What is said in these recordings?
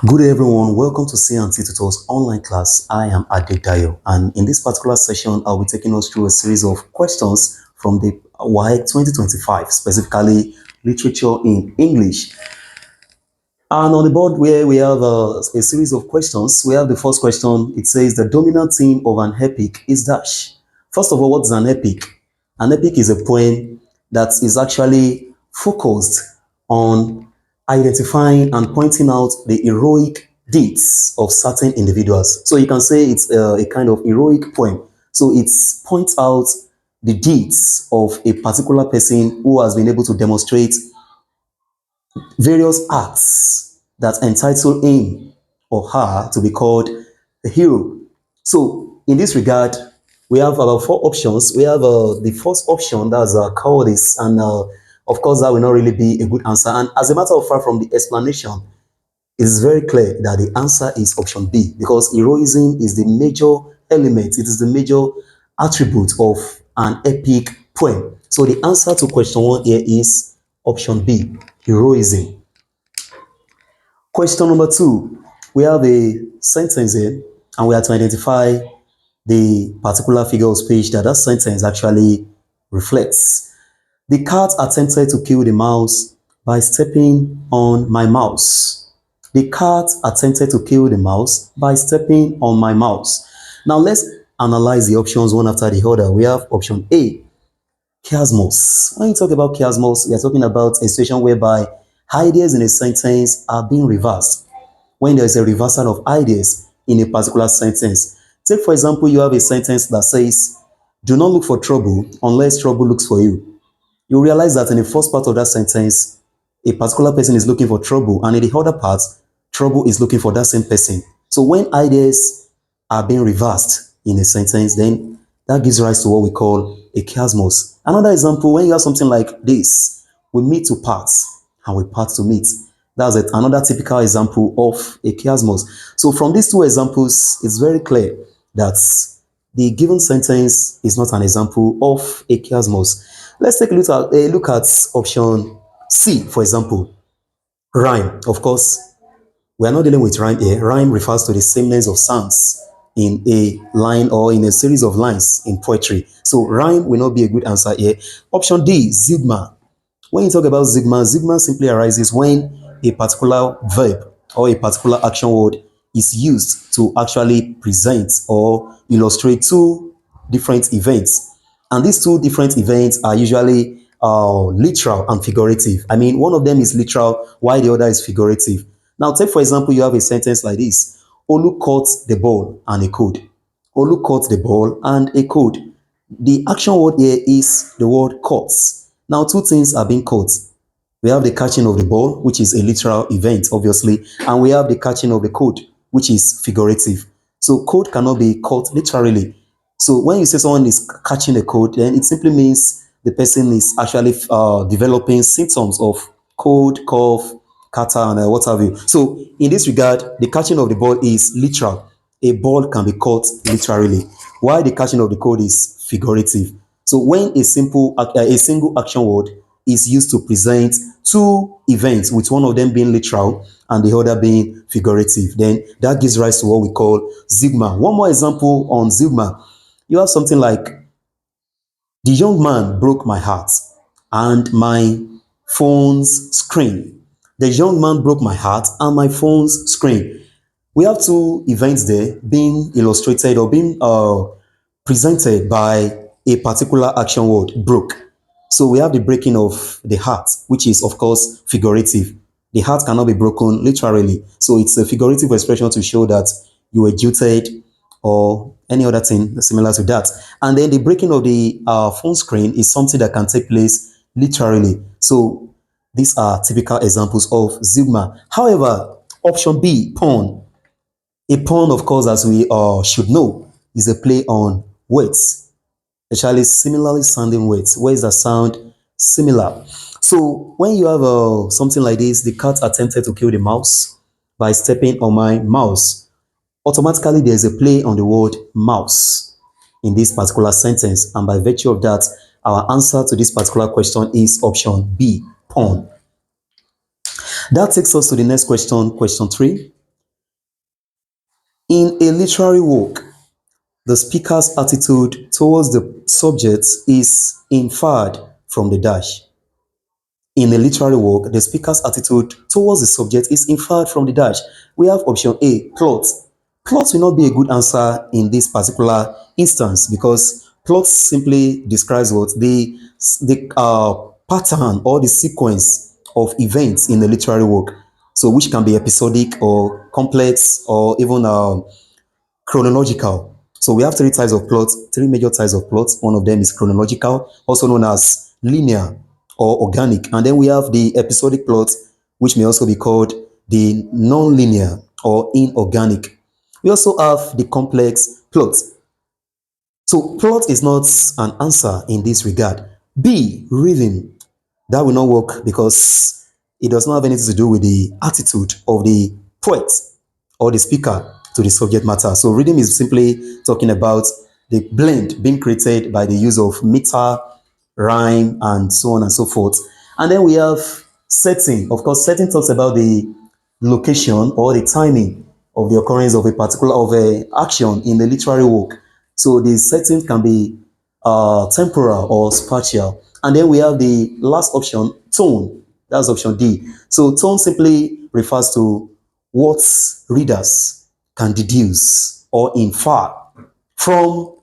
Good day, everyone. Welcome to CNT Tutors online class. I am Adedayo, and in this particular session, I'll be taking us through a series of questions from the Waec 2025, specifically literature in English. And on the board where we have a series of questions, we have the first question. It says the dominant theme of an epic is dash. First of all, what's an epic? An epic is a poem that is actually focused on identifying and pointing out the heroic deeds of certain individuals. So you can say it's a kind of heroic poem. So it points out the deeds of a particular person who has been able to demonstrate various acts that entitle him or her to be called a hero. So, in this regard, we have about four options. We have the first option, that's cowardice, and of course, that will not really be a good answer. And as a matter of fact, from the explanation, it is very clear that the answer is option B, because heroism is the major element, it is the major attribute of an epic poem. So the answer to question 1 here is option B, heroism. Question number 2, we have a sentence here, and we have to identify the particular figure of speech that that sentence actually reflects. The cat attempted to kill the mouse by stepping on my mouse. The cat attempted to kill the mouse by stepping on my mouse. Now let's analyze the options one after the other. We have option A, chiasmus. When you talk about chiasmus, we are talking about a situation whereby ideas in a sentence are being reversed. When there is a reversal of ideas in a particular sentence. Take, for example, you have a sentence that says, do not look for trouble unless trouble looks for you. You realize that in the first part of that sentence, a particular person is looking for trouble, and in the other part, trouble is looking for that same person. So when ideas are being reversed in a sentence, then that gives rise to what we call a chiasmus. Another example, when you have something like this, we meet to part and we part to meet. That's it, another typical example of a chiasmus. So from these two examples, it's very clear that the given sentence is not an example of a chiasmus. Let's take a look at option C, for example, rhyme. Of course, we are not dealing with rhyme here. Rhyme refers to the sameness of sounds in a line or in a series of lines in poetry. So rhyme will not be a good answer here. Option D, sigma. When you talk about sigma, sigma simply arises when a particular verb or a particular action word is used to actually present or illustrate two different events. And these two different events are usually literal and figurative. I mean, one of them is literal while the other is figurative. Now, take for example, you have a sentence like this. Olu caught the ball and a code. Olu caught the ball and a code. The action word here is the word caught. Now, two things are being caught. We have the catching of the ball, which is a literal event, obviously, and we have the catching of the code, which is figurative. So code cannot be caught literally. So when you say someone is catching a code, then it simply means the person is actually developing symptoms of cold, cough, catarrh, and what have you. So in this regard, the catching of the ball is literal. A ball can be caught literally, while the catching of the code is figurative. So when a single action word is used to present two events, with one of them being literal and the other being figurative, then that gives rise to what we call sigma. One more example on sigma. You have something like, the young man broke my heart and my phone's screen. The young man broke my heart and my phone's screen. We have two events there being illustrated or being presented by a particular action word, broke. So we have the breaking of the heart, which is of course figurative. The heart cannot be broken literally. So it's a figurative expression to show that you were jilted or any other thing similar to that. And then the breaking of the phone screen is something that can take place literally. So these are typical examples of sigma. However, option B, pun. A pun, of course, as we should know, is a play on words, especially similarly sounding words. Where is the sound similar? So when you have something like this, the cat attempted to kill the mouse by stepping on my mouse. Automatically, there is a play on the word mouse in this particular sentence, and by virtue of that, our answer to this particular question is option B, pun. That takes us to the next question, question 3. In a literary work, the speaker's attitude towards the subject is inferred from the dash. In a literary work, the speaker's attitude towards the subject is inferred from the dash. We have option A, plot. Plot will not be a good answer in this particular instance because plot simply describes what the pattern or the sequence of events in a literary work. So which can be episodic or complex or even chronological. So we have three types of plots, three major types of plots. One of them is chronological, also known as linear or organic. And then we have the episodic plot, which may also be called the non-linear or inorganic. We also have the complex plot. So plot is not an answer in this regard. B, rhythm. That will not work because it does not have anything to do with the attitude of the poet or the speaker to the subject matter. So rhythm is simply talking about the blend being created by the use of meter, rhyme, and so on and so forth. And then we have setting. Of course, setting talks about the location or the timing of the occurrence of a particular of a action in the literary work. So the setting can be temporal or spatial. And then we have the last option, tone. That's option D. So tone simply refers to what readers can deduce or infer from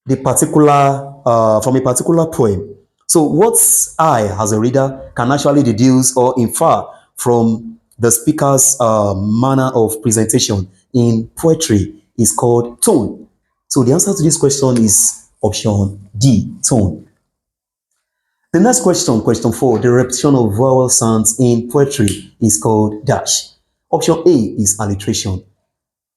from a particular poem. So what I, as a reader, can actually deduce or infer from the speaker's manner of presentation in poetry is called tone. So the answer to this question is option D, tone. The next question, question 4, the repetition of vowel sounds in poetry is called dash. Option A is alliteration.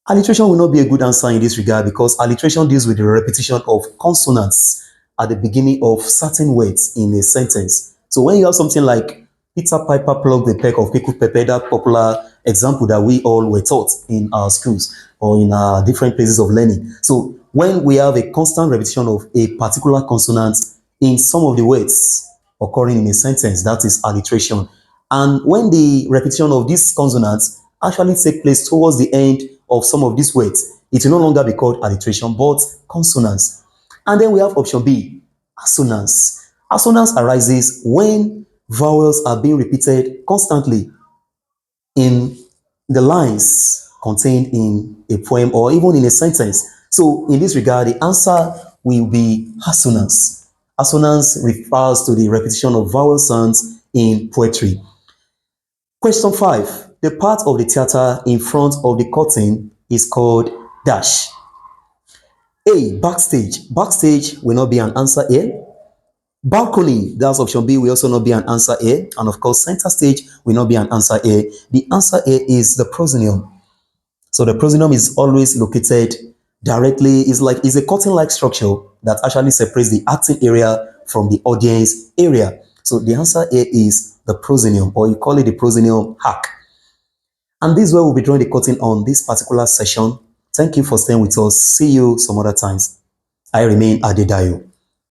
Alliteration will not be a good answer in this regard because alliteration deals with the repetition of consonants at the beginning of certain words in a sentence. So when you have something like Peter Piper plucked the peck of pickled pepper, that popular example that we all were taught in our schools or in our different places of learning. So when we have a constant repetition of a particular consonant in some of the words occurring in a sentence, that is alliteration. And when the repetition of these consonants actually take place towards the end of some of these words, it will no longer be called alliteration, but consonants. And then we have option B, assonance. Assonance arises when vowels are being repeated constantly in the lines contained in a poem or even in a sentence. So in this regard, the answer will be assonance. Assonance refers to the repetition of vowel sounds in poetry. Question 5. The part of the theater in front of the curtain is called dash. A. Backstage. Backstage will not be an answer here. Balcony, that's option B, will also not be an answer A. And of course, center stage will not be an answer A. The answer A is the proscenium. So the proscenium is always located directly, is a curtain-like structure that actually separates the acting area from the audience area. So the answer A is the proscenium, or you call it the proscenium arc. And this is where we'll be drawing the curtain on this particular session. Thank you for staying with us. See you some other times. I remain Adedayo.